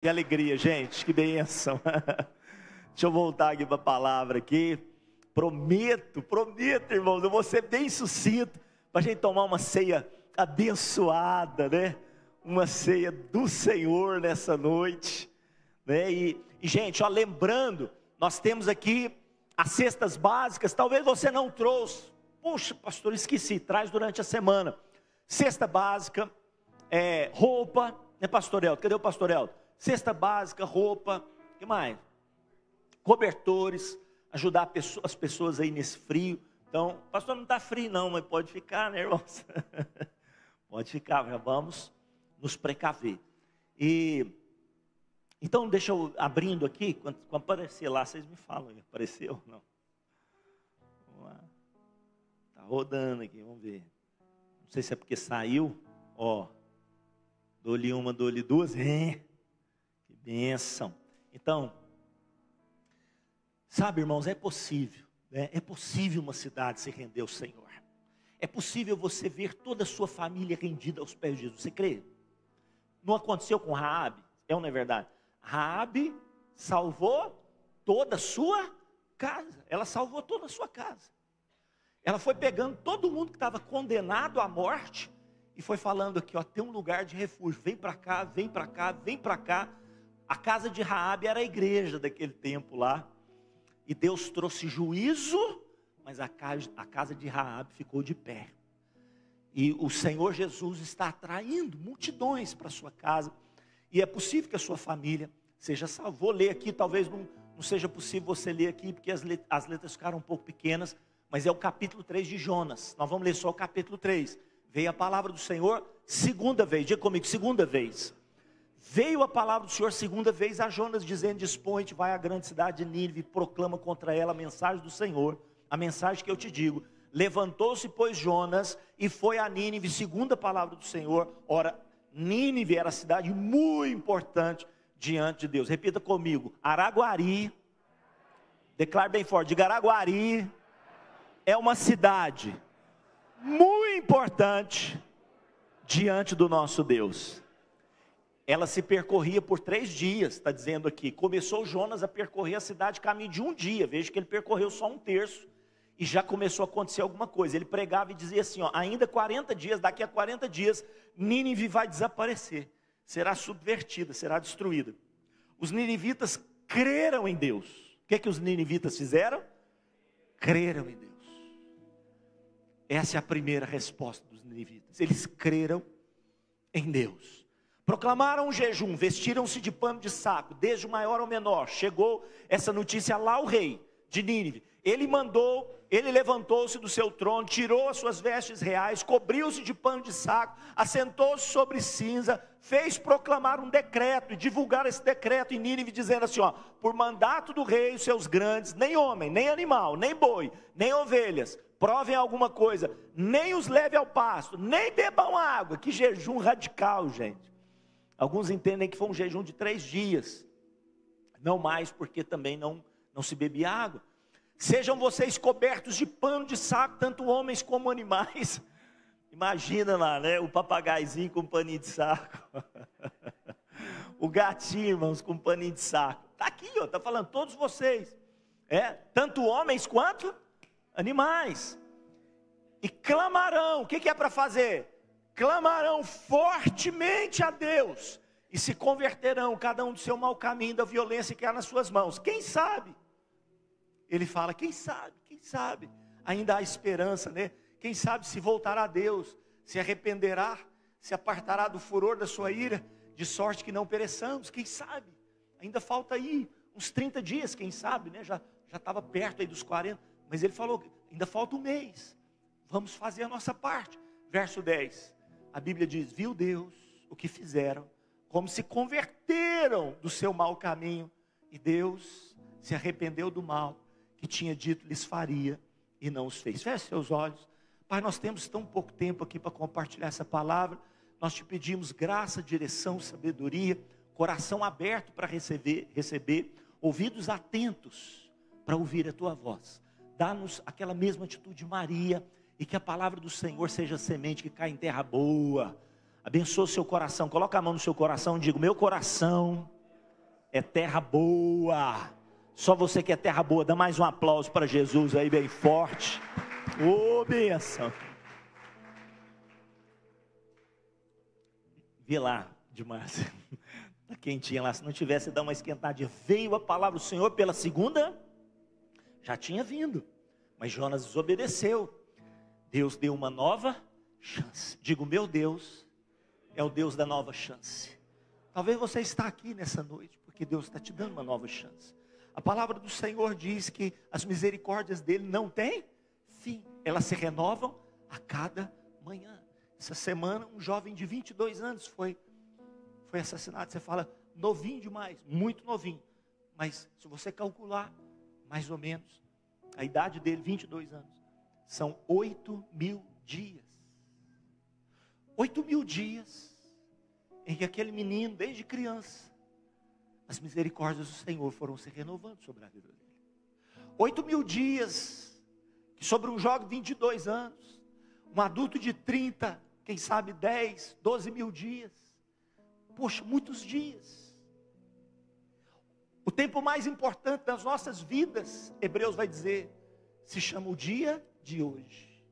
Que alegria, gente, que bênção. Deixa eu voltar aqui para a palavra aqui. Prometo, irmãos, eu vou ser bem sucinto, para a gente tomar uma ceia abençoada, né? Uma ceia do Senhor nessa noite, né? E gente, ó, lembrando, nós temos aqui as cestas básicas. Talvez você não trouxe. Puxa, pastor, esqueci, traz durante a semana. Cesta básica, roupa, né, pastor Elton? Cadê o pastor Elton? Cesta básica, roupa, o que mais? Cobertores, ajudar as pessoas aí nesse frio. Então, pastor, não está frio não, mas pode ficar, né, irmãos? Pode ficar, já vamos nos precaver. Então, deixa eu abrindo aqui, quando aparecer lá, vocês me falam, apareceu ou não? Vamos lá. Está rodando aqui, vamos ver. Não sei se é porque saiu, ó. Dou-lhe uma, dou-lhe duas, que bênção. Então, sabe, irmãos, é possível, né? É possível uma cidade se render ao Senhor. É possível você ver toda a sua família rendida aos pés de Jesus. Você crê? Não aconteceu com Raabe, não é verdade? Raabe salvou toda a sua casa. Ela salvou toda a sua casa. Ela foi pegando todo mundo que estava condenado à morte e foi falando aqui, ó, tem um lugar de refúgio. Vem para cá, vem para cá, vem para cá. A casa de Raabe era a igreja daquele tempo lá. E Deus trouxe juízo, mas a casa de Raabe ficou de pé. E o Senhor Jesus está atraindo multidões para a sua casa. E é possível que a sua família seja salva. Vou ler aqui, talvez não seja possível você ler aqui, porque as letras ficaram um pouco pequenas. Mas é o capítulo 3 de Jonas. Nós vamos ler só o capítulo 3. Veio a palavra do Senhor segunda vez. Diga comigo, segunda vez. Veio a palavra do Senhor segunda vez a Jonas, dizendo: dispõe-te, vai à grande cidade de Nínive e proclama contra ela a mensagem do Senhor, a mensagem que eu te digo. Levantou-se, pois, Jonas e foi a Nínive, segundo a palavra do Senhor. Ora, Nínive era cidade muito importante diante de Deus. Repita comigo: Araguari. Declare bem forte, diga: Araguari é uma cidade muito importante diante do nosso Deus. Ela se percorria por 3 dias, está dizendo aqui. Começou Jonas a percorrer a cidade caminho de um dia. Veja que ele percorreu só 1/3 e já começou a acontecer alguma coisa. Ele pregava e dizia assim, ó, ainda 40 dias, daqui a 40 dias, Nínive vai desaparecer, será subvertida, será destruída. Os ninivitas creram em Deus. O que os ninivitas fizeram? Creram em Deus. Essa é a primeira resposta dos ninivitas. Eles creram em Deus. Proclamaram um jejum, vestiram-se de pano de saco, desde o maior ao menor. Chegou essa notícia lá ao rei de Nínive. Ele levantou-se do seu trono, tirou as suas vestes reais, cobriu-se de pano de saco, assentou-se sobre cinza, fez proclamar um decreto e divulgar esse decreto em Nínive, dizendo assim, ó, por mandato do rei, os seus grandes, nem homem, nem animal, nem boi, nem ovelhas, provem alguma coisa, nem os leve ao pasto, nem bebam água. Que jejum radical, gente. Alguns entendem que foi um jejum de 3 dias, não mais, porque também não se bebia água. Sejam vocês cobertos de pano de saco, tanto homens como animais. Imagina lá, né, o papagaizinho com paninho de saco. O gatinho, irmãos, com paninho de saco. Está aqui, ó, está falando, todos vocês. Tanto homens quanto animais. E clamarão, o que é para fazer? Clamarão fortemente a Deus, e se converterão, cada um do seu mau caminho, da violência que há nas suas mãos. Quem sabe? Ele fala, quem sabe, ainda há esperança, né? Quem sabe se voltará a Deus, se arrependerá, se apartará do furor da sua ira, de sorte que não pereçamos. Quem sabe? Ainda falta aí uns 30 dias, quem sabe, né? Já estava perto aí dos 40, mas ele falou, ainda falta 1 mês, vamos fazer a nossa parte. Verso 10, a Bíblia diz, viu Deus o que fizeram, como se converteram do seu mau caminho, e Deus se arrependeu do mal que tinha dito lhes faria, e não os fez. Feche seus olhos. Pai, nós temos tão pouco tempo aqui para compartilhar essa palavra. Nós te pedimos graça, direção, sabedoria, coração aberto para receber, ouvidos atentos para ouvir a tua voz. Dá-nos aquela mesma atitude de Maria, e que a palavra do Senhor seja semente que cai em terra boa. Abençoa o seu coração, coloca a mão no seu coração e diga, meu coração É terra boa. Só você que é terra boa, dá mais um aplauso para Jesus aí bem forte. Ô, bênção. Vê lá, demais. Tá quentinha lá, se não tivesse, dá uma esquentadinha. Veio a palavra do Senhor pela segunda, já tinha vindo, mas Jonas desobedeceu. Deus deu uma nova chance. Digo, meu Deus é o Deus da nova chance. Talvez você está aqui nessa noite porque Deus está te dando uma nova chance. A palavra do Senhor diz que as misericórdias dele não têm fim, elas se renovam a cada manhã. Essa semana um jovem de 22 anos foi assassinado. Você fala, novinho demais, muito novinho, mas se você calcular mais ou menos a idade dele, 22 anos, são 8.000 dias. 8.000 dias em que aquele menino, desde criança, as misericórdias do Senhor foram se renovando sobre a vida dele. 8.000 dias que sobre um jovem de 22 anos, um adulto de 30, quem sabe 10, 12.000 dias. Poxa, muitos dias. O tempo mais importante das nossas vidas, Hebreus vai dizer, se chama o dia de hoje.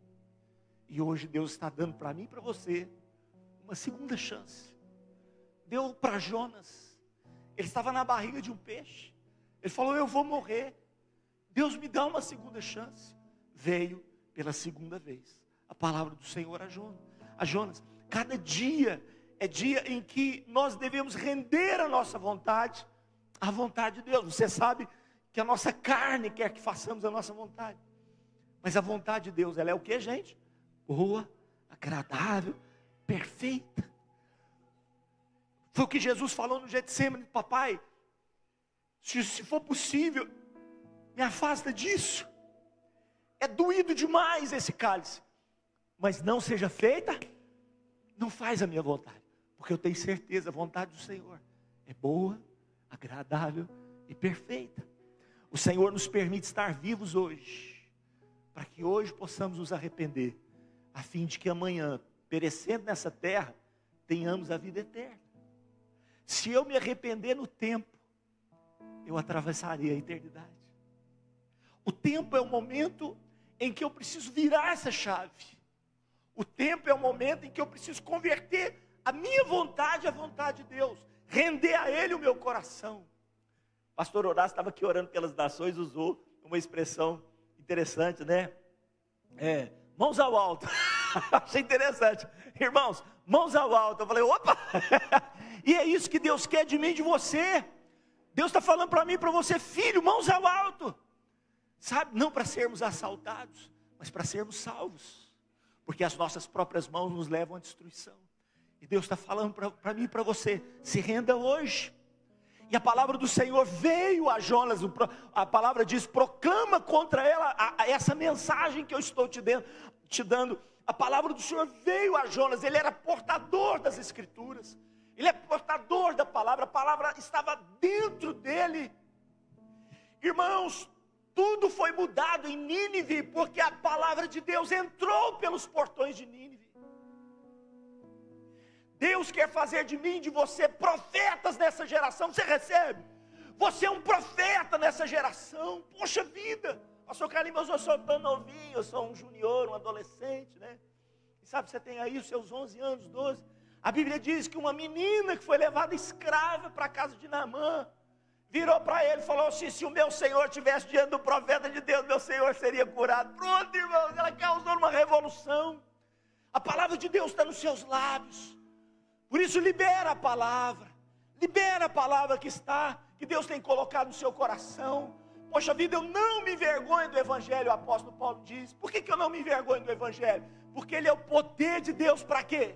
E hoje Deus está dando para mim e para você uma segunda chance. Deu para Jonas. Ele estava na barriga de um peixe. Ele falou, eu vou morrer. Deus me dá uma segunda chance. Veio pela segunda vez a palavra do Senhor a Jonas. Cada dia é dia em que nós devemos render a nossa vontade à vontade de Deus. Você sabe que a nossa carne quer que façamos a nossa vontade. Mas a vontade de Deus, ela é o que, gente? Boa, agradável, perfeita. Foi o que Jesus falou no Getsêmani, papai, se for possível, me afasta disso. É doído demais esse cálice, mas não seja feita, não faz a minha vontade, porque eu tenho certeza, a vontade do Senhor é boa, agradável e perfeita. O Senhor nos permite estar vivos hoje, para que hoje possamos nos arrepender, a fim de que amanhã, perecendo nessa terra, tenhamos a vida eterna. Se eu me arrepender no tempo, eu atravessaria a eternidade. O tempo é o momento em que eu preciso virar essa chave. O tempo é o momento em que eu preciso converter a minha vontade à vontade de Deus, render a Ele o meu coração. O pastor Horácio estava aqui orando pelas nações, usou uma expressão interessante, né? Mãos ao alto. Achei interessante. Irmãos, mãos ao alto. Eu falei, opa! E é isso que Deus quer de mim e de você. Deus está falando para mim e para você, filho, mãos ao alto. Sabe, não para sermos assaltados, mas para sermos salvos. Porque as nossas próprias mãos nos levam à destruição. E Deus está falando para mim e para você, se renda hoje. E a palavra do Senhor veio a Jonas, a palavra diz, proclama contra ela essa mensagem que eu estou te dando. A palavra do Senhor veio a Jonas, ele era portador das Escrituras. Ele é portador da palavra, a palavra estava dentro dele. Irmãos, tudo foi mudado em Nínive, porque a palavra de Deus entrou pelos portões de Nínive. Deus quer fazer de mim e de você profetas nessa geração. Você recebe? Você é um profeta nessa geração. Poxa vida, pastor Carlinhos, eu sou tão novinho, eu sou um junior, um adolescente, né? E sabe, você tem aí os seus 11 anos, 12. A Bíblia diz que uma menina que foi levada escrava para a casa de Naamã, virou para ele e falou assim, se o meu Senhor estivesse diante do profeta de Deus, meu Senhor seria curado. Pronto, irmãos, ela causou uma revolução. A palavra de Deus está nos seus lábios. Por isso libera a palavra que Deus tem colocado no seu coração. Poxa vida, eu não me envergonho do Evangelho, o apóstolo Paulo diz. Por que eu não me envergonho do Evangelho? Porque ele é o poder de Deus para quê?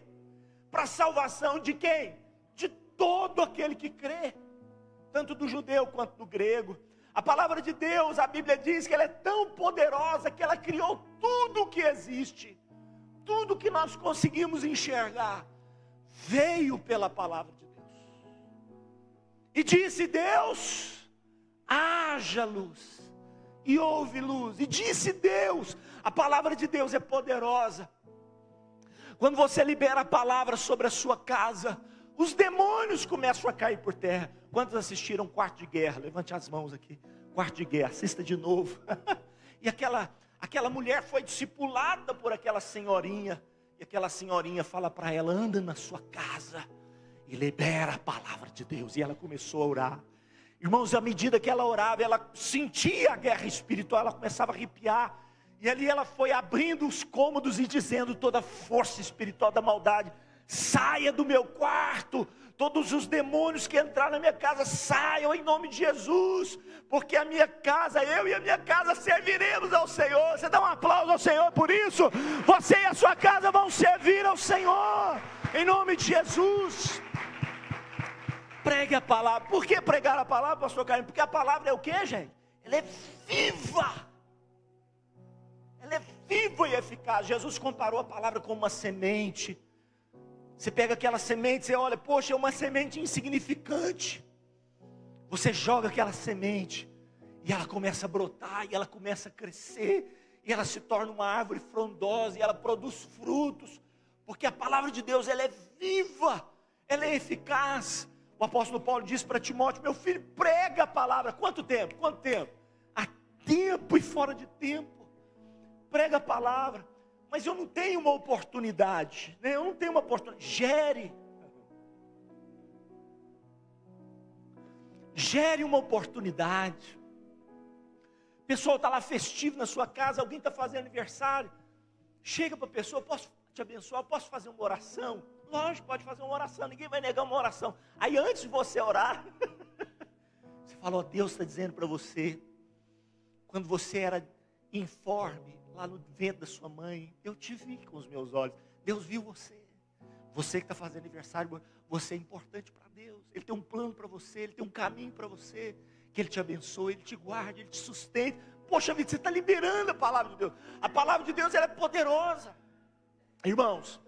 Para a salvação de quem? De todo aquele que crê, tanto do judeu quanto do grego. A palavra de Deus, a Bíblia diz que ela é tão poderosa que ela criou tudo o que existe, tudo que nós conseguimos enxergar, veio pela palavra de Deus. E disse Deus, haja luz, e houve luz. E disse Deus, a palavra de Deus é poderosa. Quando você libera a palavra sobre a sua casa, Os demônios começam a cair por terra. Quantos assistiram Quarto de Guerra? Levante as mãos aqui. Quarto de Guerra, assista de novo. E aquela mulher foi discipulada por aquela senhorinha. E aquela senhorinha fala para ela: anda na sua casa e libera a palavra de Deus. E ela começou a orar. Irmãos, à medida que ela orava, ela sentia a guerra espiritual, ela começava a arrepiar. E ali ela foi abrindo os cômodos e dizendo: toda a força espiritual da maldade, saia do meu quarto. Todos os demônios que entraram na minha casa, saiam em nome de Jesus. Porque a minha casa, eu e a minha casa serviremos ao Senhor. Você dá um aplauso ao Senhor por isso? Você e a sua casa vão servir ao Senhor, em nome de Jesus. Pregue a palavra. Por que pregar a palavra, pastor Carlinhos? Porque a palavra é o que, gente? Ela é viva. Ela é viva e eficaz. Jesus comparou a palavra com uma semente. Você pega aquela semente, você olha, poxa, é uma semente insignificante. Você joga aquela semente e ela começa a brotar, e ela começa a crescer, e ela se torna uma árvore frondosa, e ela produz frutos, porque a palavra de Deus, ela é viva, ela é eficaz. O apóstolo Paulo disse para Timóteo: meu filho, prega a palavra. Quanto tempo? Quanto tempo? Há tempo e fora de tempo. Prega a palavra. Mas eu não tenho uma oportunidade, né? Eu não tenho uma oportunidade. Gere uma oportunidade. O pessoal está lá festivo na sua casa, alguém está fazendo aniversário. Chega para a pessoa: posso te abençoar? Posso fazer uma oração? Lógico, pode fazer uma oração, ninguém vai negar uma oração. Aí antes de você orar, você fala: ó, Deus está dizendo para você, quando você era informe, lá no ventre da sua mãe, eu te vi com os meus olhos. Deus viu você. Você que está fazendo aniversário, você é importante para Deus. Ele tem um plano para você, Ele tem um caminho para você. Que Ele te abençoe, Ele te guarde, Ele te sustente. Poxa vida, você está liberando a palavra de Deus. A palavra de Deus, ela é poderosa. Irmãos,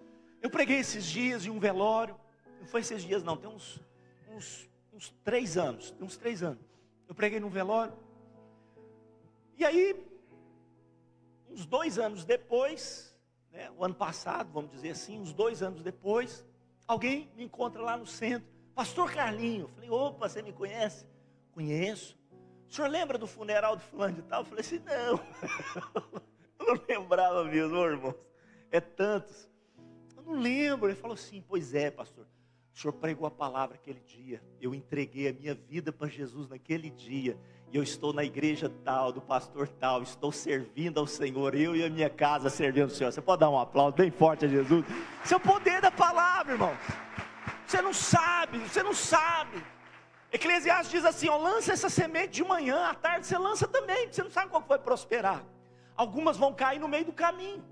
eu preguei esses dias em um velório. Não foi esses dias não, tem uns 3 anos. Tem uns 3 anos. Eu preguei num velório. E aí, uns 2 anos depois, né, o ano passado, vamos dizer assim, uns 2 anos depois, alguém me encontra lá no centro: pastor Carlinhos. Eu falei: opa, você me conhece? Conheço. O senhor lembra do funeral do fulano de tal? Eu falei assim: não. Eu não lembrava mesmo, irmãos. É tantos. Eu não lembro. Ele falou assim: pois é, pastor, o senhor pregou a palavra aquele dia. Eu entreguei a minha vida para Jesus naquele dia. E eu estou na igreja tal, do pastor tal, estou servindo ao Senhor, eu e a minha casa servindo ao Senhor. Você pode dar um aplauso bem forte a Jesus? Isso é o poder da palavra, irmãos. Você não sabe, você não sabe. Eclesiastes diz assim: ó, lança essa semente de manhã, à tarde você lança também, você não sabe qual que vai prosperar. Algumas vão cair no meio do caminho,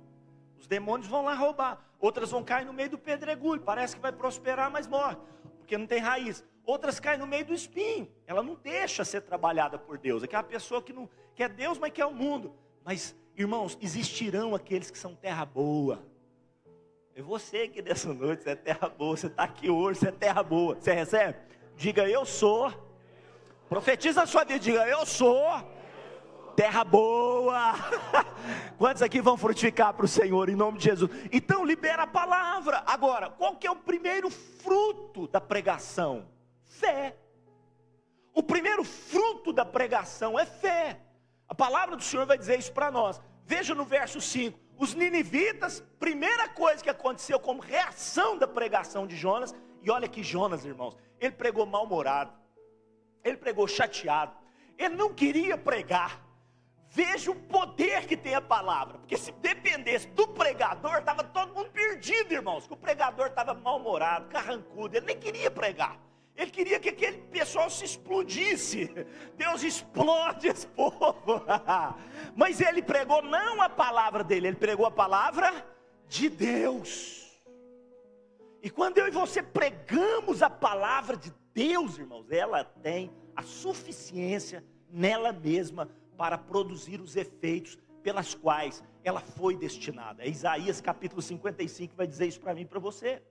os demônios vão lá roubar. Outras vão cair no meio do pedregulho, parece que vai prosperar, mas morre, porque não tem raiz. Outras caem no meio do espinho, ela não deixa ser trabalhada por Deus. Aquela pessoa que não quer Deus, mas quer o mundo. Mas, irmãos, existirão aqueles que são terra boa. É você que dessa noite, você é terra boa. Você está aqui hoje, você é terra boa. Você recebe? Diga: eu sou. Profetiza a sua vida, diga: eu sou terra boa. Quantos aqui vão frutificar para o Senhor em nome de Jesus? Então libera a palavra. Agora, qual que é o primeiro fruto da pregação? Fé. O primeiro fruto da pregação é fé. A palavra do Senhor vai dizer isso para nós. Veja no verso 5. Os ninivitas, primeira coisa que aconteceu como reação da pregação de Jonas. E olha que Jonas, irmãos, ele pregou mal-humorado, ele pregou chateado, ele não queria pregar. Veja o poder que tem a palavra, porque se dependesse do pregador, estava todo mundo perdido, irmãos, que o pregador estava mal-humorado, carrancudo, ele nem queria pregar. Ele queria que aquele pessoal se explodisse. Deus explode esse povo. Mas ele pregou não a palavra dele, ele pregou a palavra de Deus. E quando eu e você pregamos a palavra de Deus, irmãos, ela tem a suficiência nela mesma para produzir os efeitos pelas quais ela foi destinada. É Isaías capítulo 55 vai dizer isso para mim e para você.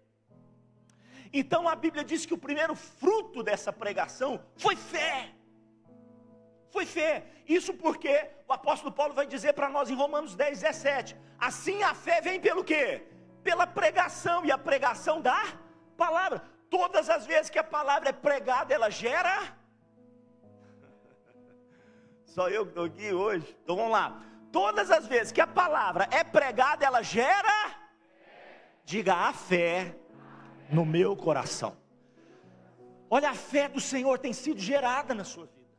Então a Bíblia diz que o primeiro fruto dessa pregação foi fé. Foi fé. Isso porque o apóstolo Paulo vai dizer para nós em Romanos 10, 17. Assim a fé vem pelo quê? Pela pregação, e a pregação da palavra. todas as vezes que a palavra é pregada, ela gera. Só eu que estou aqui hoje. Então vamos lá. Todas as vezes que a palavra é pregada, ela gera. Diga: a fé no meu coração. Olha, a fé do Senhor tem sido gerada na sua vida.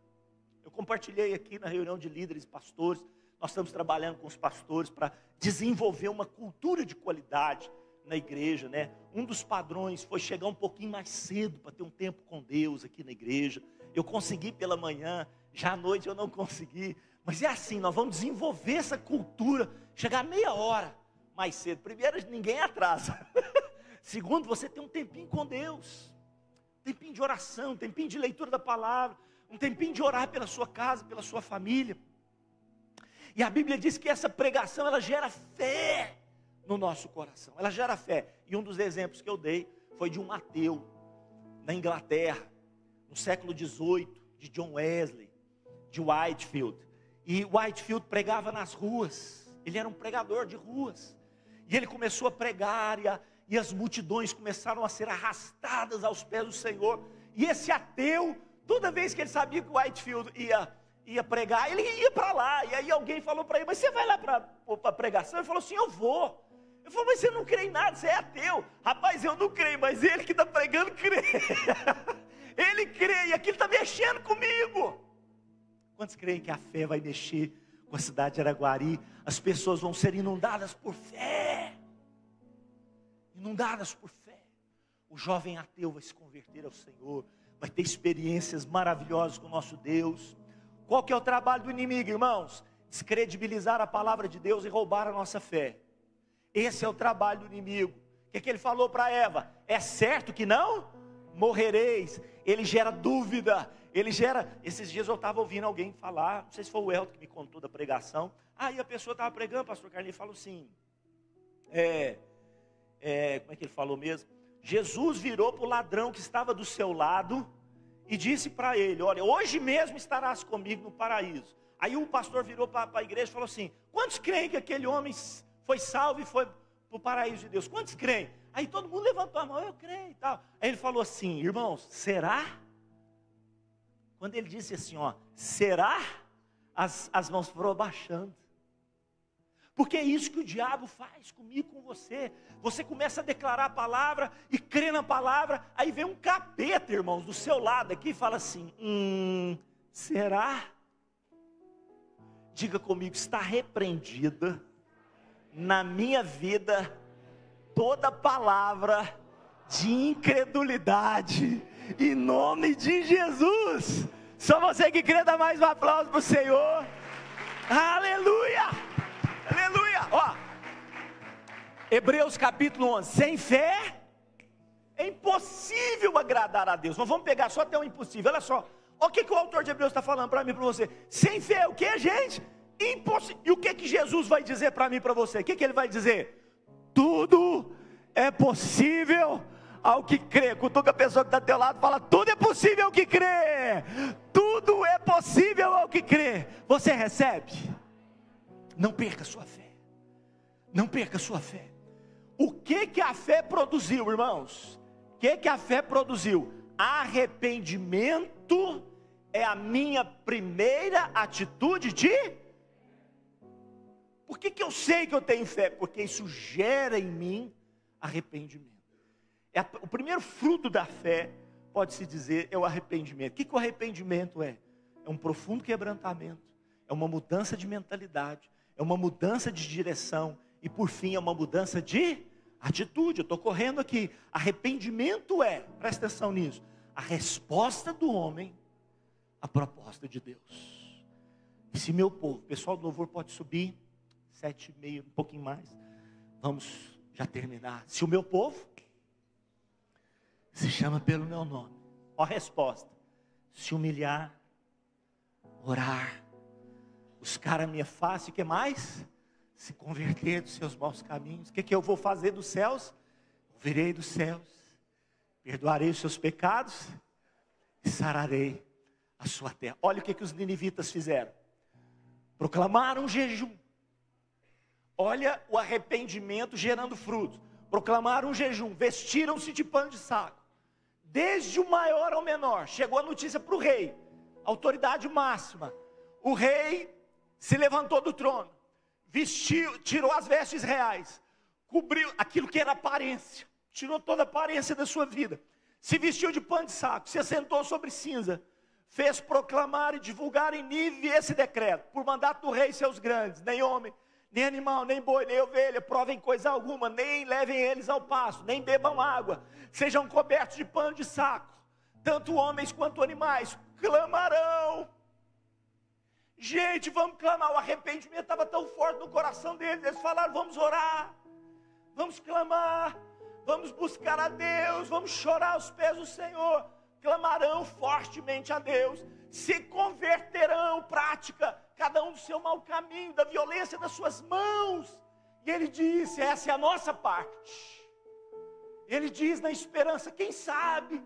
Eu compartilhei aqui na reunião de líderes e pastores. Nós estamos trabalhando com os pastores para desenvolver uma cultura de qualidade na igreja, né? Um dos padrões foi chegar um pouquinho mais cedo para ter um tempo com Deus aqui na igreja. Eu consegui pela manhã, já à noite eu não consegui. Mas é assim, nós vamos desenvolver essa cultura, chegar meia hora mais cedo. Primeiro, ninguém atrasa. Segundo, você tem um tempinho com Deus. Um tempinho de oração, um tempinho de leitura da palavra. Um tempinho de orar pela sua casa, pela sua família. E a Bíblia diz que essa pregação, ela gera fé no nosso coração. Ela gera fé. E um dos exemplos que eu dei foi de um ateu na Inglaterra, no século XVIII, de John Wesley, de Whitefield. E Whitefield pregava nas ruas. Ele era um pregador de ruas. E ele começou a pregar e as multidões começaram a ser arrastadas aos pés do Senhor. E esse ateu, toda vez que ele sabia que Whitefield ia pregar, ele ia para lá. E aí alguém falou para ele: mas você vai lá para a pregação? Ele falou assim: eu vou. Ele falou: mas você não crê em nada, você é ateu. Rapaz, eu não creio, mas ele que está pregando crê. Ele crê e aquilo está mexendo comigo. Quantos creem que a fé vai mexer com a cidade de Araguari? As pessoas vão ser inundadas por fé. Inundadas por fé. O jovem ateu vai se converter ao Senhor, vai ter experiências maravilhosas com o nosso Deus. Qual que é o trabalho do inimigo, irmãos? Descredibilizar a palavra de Deus e roubar a nossa fé. Esse é o trabalho do inimigo. O que ele falou para Eva? É certo que não morrereis. Ele gera dúvida. Ele gera... Esses dias eu estava ouvindo alguém falar, não sei se foi o Elton que me contou da pregação. Aí a pessoa estava pregando, pastor Carlinhos, falou assim, como é que ele falou mesmo? Jesus virou para o ladrão que estava do seu lado e disse para ele: olha, hoje mesmo estarás comigo no paraíso. Aí o pastor virou para a igreja e falou assim: quantos creem que aquele homem foi salvo e foi para o paraíso de Deus? Quantos creem? Aí todo mundo levantou a mão: eu creio e tal. Aí ele falou assim: irmãos, será? Quando ele disse assim, ó, será? As mãos foram abaixando. Porque é isso que o diabo faz comigo, com você. Você começa a declarar a palavra e crê na palavra. Aí vem um capeta, irmãos, do seu lado aqui e fala assim: será? Diga comigo: está repreendida na minha vida toda palavra de incredulidade, em nome de Jesus. Só você que crê, dá mais um aplauso para o Senhor. Aleluia, aleluia. Ó, Hebreus capítulo 11, sem fé é impossível agradar a Deus. Nós vamos pegar só até o impossível, olha só. Olha o que o autor de Hebreus está falando para mim e para você. Sem fé é o que, gente? Impossível. E o que Jesus vai dizer para mim e para você? O que ele vai dizer? Tudo é possível ao que crê. Cutuca a pessoa que está ao teu lado, fala: tudo é possível ao que crê. Tudo é possível ao que crê. Você recebe? Não perca a sua fé. Não perca a sua fé. O que a fé produziu, irmãos? O que a fé produziu? Arrependimento é a minha primeira atitude de... Por que eu sei que eu tenho fé? Porque isso gera em mim arrependimento. O primeiro fruto da fé, pode-se dizer, é o arrependimento. O que o arrependimento é? É um profundo quebrantamento, é uma mudança de mentalidade, é uma mudança de direção e, por fim, é uma mudança de atitude. Eu estou correndo aqui. Arrependimento presta atenção nisso, a resposta do homem à proposta de Deus. E se meu povo, o pessoal do louvor pode subir, 7h30, um pouquinho mais, vamos já terminar. Se o meu povo se chama pelo meu nome, ó a resposta: se humilhar, orar, buscar a minha face, o que mais? Se converter dos seus maus caminhos. O que eu vou fazer dos céus? Virei dos céus, perdoarei os seus pecados e sararei a sua terra. Olha o que os ninivitas fizeram: proclamaram jejum. Olha o arrependimento gerando frutos. Proclamaram um jejum, vestiram-se de pano de saco. desde o maior ao menor. Chegou a notícia para o rei, autoridade máxima. O rei se levantou do trono, vestiu, tirou as vestes reais, cobriu aquilo que era aparência, tirou toda a aparência da sua vida, se vestiu de pano de saco, se assentou sobre cinza, fez proclamar e divulgar em Nínive esse decreto: por mandato do rei e seus grandes, nem homem, nem animal, nem boi, nem ovelha, provem coisa alguma, nem levem eles ao pasto, nem bebam água, sejam cobertos de pano de saco, tanto homens quanto animais, clamarão. Gente, vamos clamar. O arrependimento estava tão forte no coração deles, eles falaram: vamos orar, vamos clamar, vamos buscar a Deus, vamos chorar aos pés do Senhor. Clamarão fortemente a Deus, se converterão, prática, cada um do seu mau caminho, da violência das suas mãos. E ele disse: essa é a nossa parte. Ele diz na esperança: quem sabe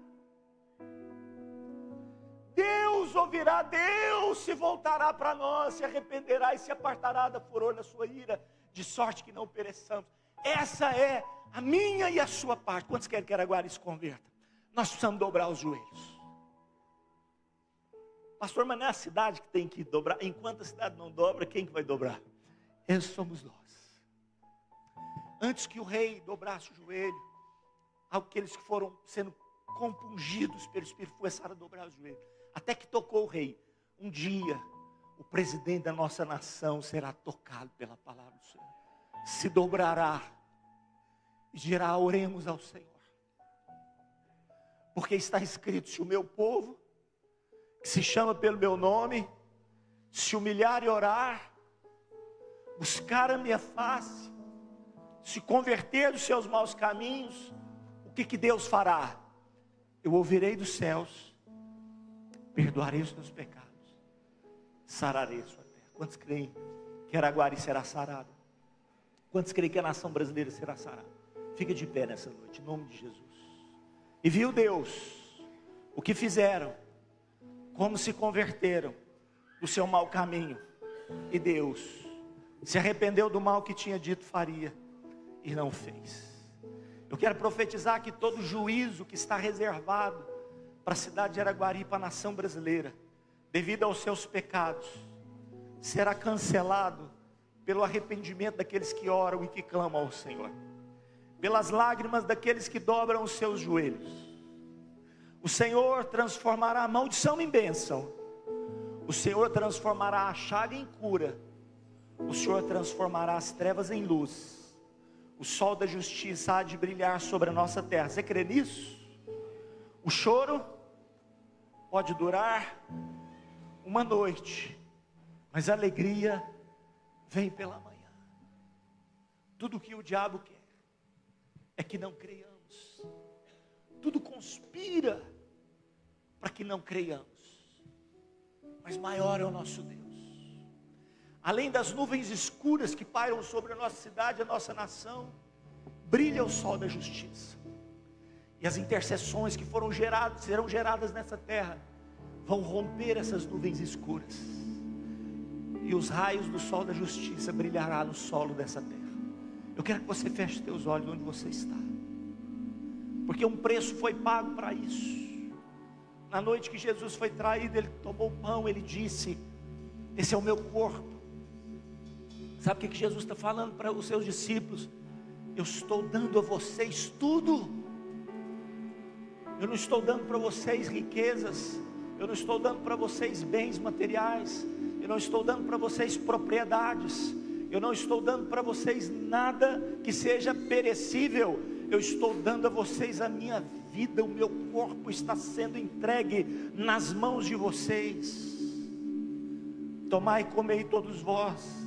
Deus ouvirá, Deus se voltará para nós, se arrependerá e se apartará da furor da sua ira, de sorte que não pereçamos. Essa é a minha e a sua parte. Quantos querem que Araguari se converta? Nós precisamos dobrar os joelhos. Pastor, mas não é a cidade que tem que dobrar. Enquanto a cidade não dobra, quem que vai dobrar? Esses somos nós. Antes que o rei dobrasse o joelho, aqueles que foram sendo compungidos pelo Espírito começaram a dobrar os joelhos. Até que tocou o rei. Um dia, o presidente da nossa nação será tocado pela palavra do Senhor. Se dobrará e dirá: oremos ao Senhor. Porque está escrito: se o meu povo, que se chama pelo meu nome, se humilhar e orar, buscar a minha face, se converter dos seus maus caminhos, o que Deus fará? Eu ouvirei dos céus, perdoarei os teus pecados, sararei a sua terra. Quantos creem que Araguari será sarado? Quantos creem que a nação brasileira será sarada? Fica de pé nessa noite, em nome de Jesus. E viu Deus o que fizeram, como se converteram do seu mau caminho. E Deus se arrependeu do mal que tinha dito faria e não fez. Eu quero profetizar que todo juízo que está reservado para a cidade de Araguari, para a nação brasileira, devido aos seus pecados, será cancelado pelo arrependimento daqueles que oram e que clamam ao Senhor, pelas lágrimas daqueles que dobram os seus joelhos. O Senhor transformará a maldição em bênção, o Senhor transformará a chaga em cura, o Senhor transformará as trevas em luz. O sol da justiça há de brilhar sobre a nossa terra. Você crê nisso? O choro pode durar uma noite, mas a alegria vem pela manhã. Tudo que o diabo quer é que não creiamos. Tudo conspira para que não creiamos. Mas maior é o nosso Deus. Além das nuvens escuras que pairam sobre a nossa cidade, a nossa nação, brilha o sol da justiça. E as intercessões que serão geradas nessa terra, vão romper essas nuvens escuras. E os raios do sol da justiça brilhará no solo dessa terra. Eu quero que você feche teus olhos onde você está. Porque um preço foi pago para isso. Na noite que Jesus foi traído, Ele tomou o pão, Ele disse: esse é o meu corpo. Sabe o que Jesus está falando para os seus discípulos? Eu estou dando a vocês tudo. Eu não estou dando para vocês riquezas. Eu não estou dando para vocês bens materiais. Eu não estou dando para vocês propriedades. Eu não estou dando para vocês nada que seja perecível. Eu estou dando a vocês a minha vida. O meu corpo está sendo entregue nas mãos de vocês. Tomai e comei todos vós.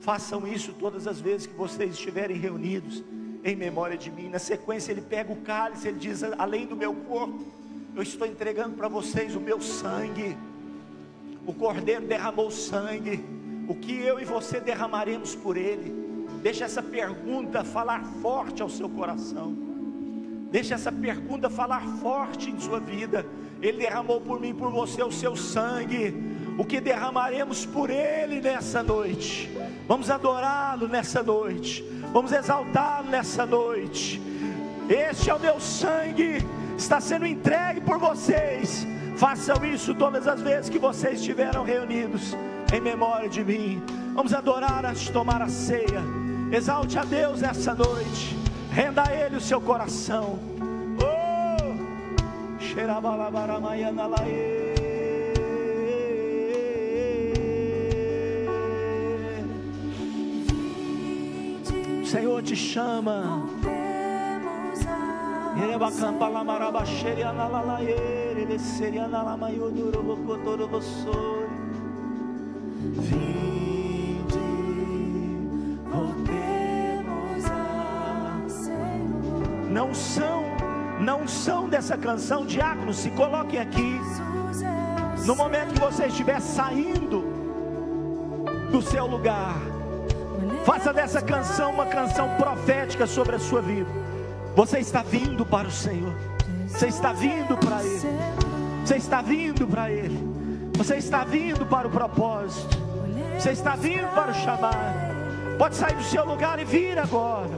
Façam isso todas as vezes que vocês estiverem reunidos em memória de mim. Na sequência ele pega o cálice, ele diz: além do meu corpo, eu estou entregando para vocês o meu sangue. O Cordeiro derramou sangue. O que eu e você derramaremos por ele? Deixa essa pergunta falar forte ao seu coração. Deixa essa pergunta falar forte em sua vida. Ele derramou por mim e por você o seu sangue. O que derramaremos por ele nessa noite? Vamos adorá-lo nessa noite. Vamos exaltá-lo nessa noite. Este é o meu sangue, está sendo entregue por vocês. Façam isso todas as vezes que vocês estiveram reunidos em memória de mim. Vamos adorar antes de tomar a ceia. Exalte a Deus essa noite. Renda a Ele o seu coração. O Senhor te chama. Não são dessa canção, diáconos, se coloquem aqui. No momento que você estiver saindo do seu lugar, faça dessa canção uma canção profética sobre a sua vida. Você está vindo para o Senhor. Você está vindo para Ele. Você está vindo para Ele. Você está vindo para o propósito. Você está vindo para o chamado. Pode sair do seu lugar e vir agora.